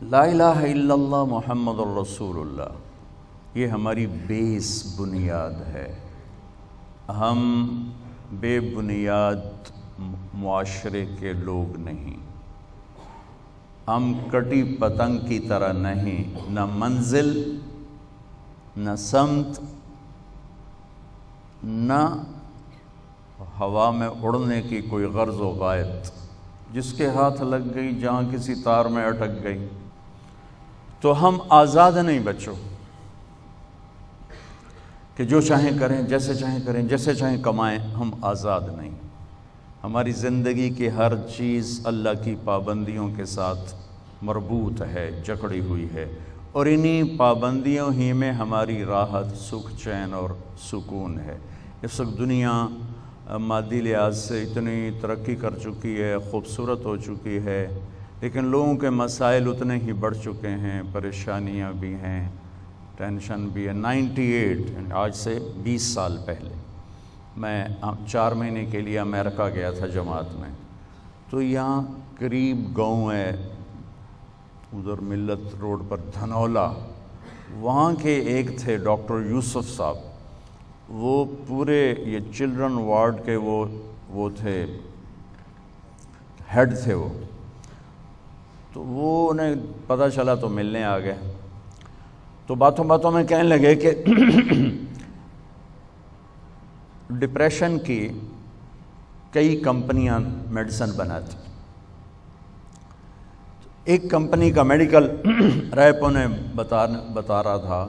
لا الہ الا اللہ محمد الرسول اللہ، یہ ہماری بیس بنیاد ہے۔ ہم بے بنیاد معاشرے کے لوگ نہیں، ہم کٹی پتنگ کی طرح نہیں، نہ منزل، نہ سمت، نہ ہوا میں اڑنے کی کوئی غرض و غایت، جس کے ہاتھ لگ گئی، جہاں کسی تار میں اٹک گئی۔ تو ہم آزاد نہیں بچوں کہ جو چاہیں کریں، جیسے چاہیں کریں، جیسے چاہیں کمائیں، ہم آزاد نہیں۔ ہماری زندگی کی ہر چیز اللہ کی پابندیوں کے ساتھ مربوط ہے، جکڑی ہوئی ہے، اور انہی پابندیوں ہی میں ہماری راحت، سکھ، چین اور سکون ہے۔ اس وقت دنیا مادی لحاظ سے اتنی ترقی کر چکی ہے، خوبصورت ہو چکی ہے، لیکن لوگوں کے مسائل اتنے ہی بڑھ چکے ہیں، پریشانیاں بھی ہیں، ٹینشن بھی ہے۔ 98 آج سے 20 سال پہلے میں 4 مہینے کے لیے امریکہ گیا تھا جماعت میں، تو یہاں قریب گاؤں ہے، ادھر ملت روڈ پر دھنولا، وہاں کے ایک تھے ڈاکٹر یوسف صاحب، وہ پورے یہ چلڈرن وارڈ کے وہ تھے، ہیڈ تھے وہ۔ تو وہ انہیں پتہ چلا تو ملنے آ گئے، تو باتوں باتوں میں کہنے لگے کہ ڈپریشن کی کئی کمپنیاں میڈیسن بناتی، ایک کمپنی کا میڈیکل ریپ انہیں بتا رہا تھا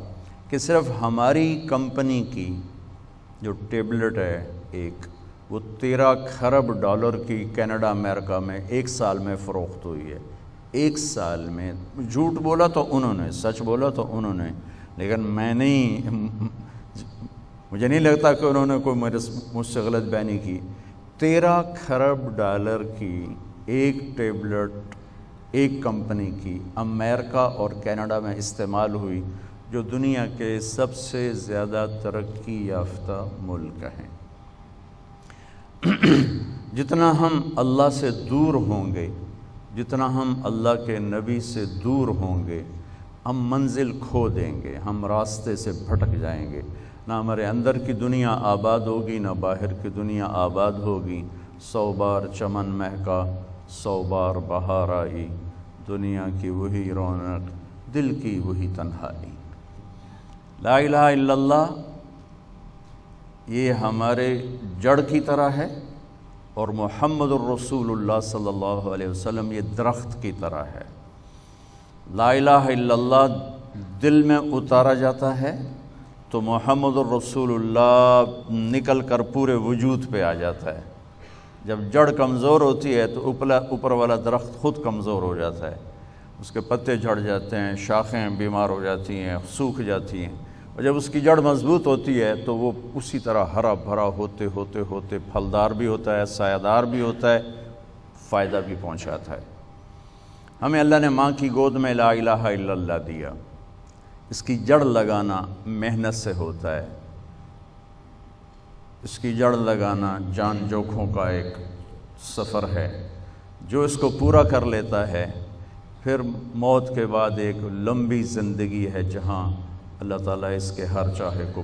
کہ صرف ہماری کمپنی کی جو ٹیبلٹ ہے ایک، وہ $13 کھرب کی کینیڈا امریکہ میں 1 سال میں فروخت ہوئی ہے۔ 1 سال میں، جھوٹ بولا تو انہوں نے، سچ بولا تو انہوں نے، لیکن مجھے نہیں لگتا کہ انہوں نے کوئی مجھ سے غلط بیانی کی۔ $13 کھرب کی ایک ٹیبلٹ ایک کمپنی کی امریکہ اور کینیڈا میں استعمال ہوئی، جو دنیا کے سب سے زیادہ ترقی یافتہ ملک ہیں۔ جتنا ہم اللہ سے دور ہوں گے، جتنا ہم اللہ کے نبی سے دور ہوں گے، ہم منزل کھو دیں گے، ہم راستے سے بھٹک جائیں گے، نہ ہمارے اندر کی دنیا آباد ہوگی، نہ باہر کی دنیا آباد ہوگی۔ 100 بار چمن مہکا، 100 بار بہار آئی، دنیا کی وہی رونق، دل کی وہی تنہائی۔ لا الہ الا اللہ یہ ہمارے جڑ کی طرح ہے، اور محمد الرسول اللہ صلی اللہ علیہ وسلم یہ درخت کی طرح ہے۔ لا الہ الا اللہ دل میں اتارا جاتا ہے تو محمد الرسول اللہ نکل کر پورے وجود پہ آ جاتا ہے۔ جب جڑ کمزور ہوتی ہے تو اوپر والا درخت خود کمزور ہو جاتا ہے، اس کے پتے جھڑ جاتے ہیں، شاخیں بیمار ہو جاتی ہیں، سوکھ جاتی ہیں، اور جب اس کی جڑ مضبوط ہوتی ہے تو وہ اسی طرح ہرا بھرا ہوتے ہوتے ہوتے پھلدار بھی ہوتا ہے، سایہ دار بھی ہوتا ہے، فائدہ بھی پہنچاتا ہے۔ ہمیں اللہ نے ماں کی گود میں لا الہ الا اللہ دیا۔ اس کی جڑ لگانا محنت سے ہوتا ہے، اس کی جڑ لگانا جان جوکھوں کا ایک سفر ہے۔ جو اس کو پورا کر لیتا ہے، پھر موت کے بعد ایک لمبی زندگی ہے، جہاں اللہ تعالیٰ اس کے ہر چاہے کو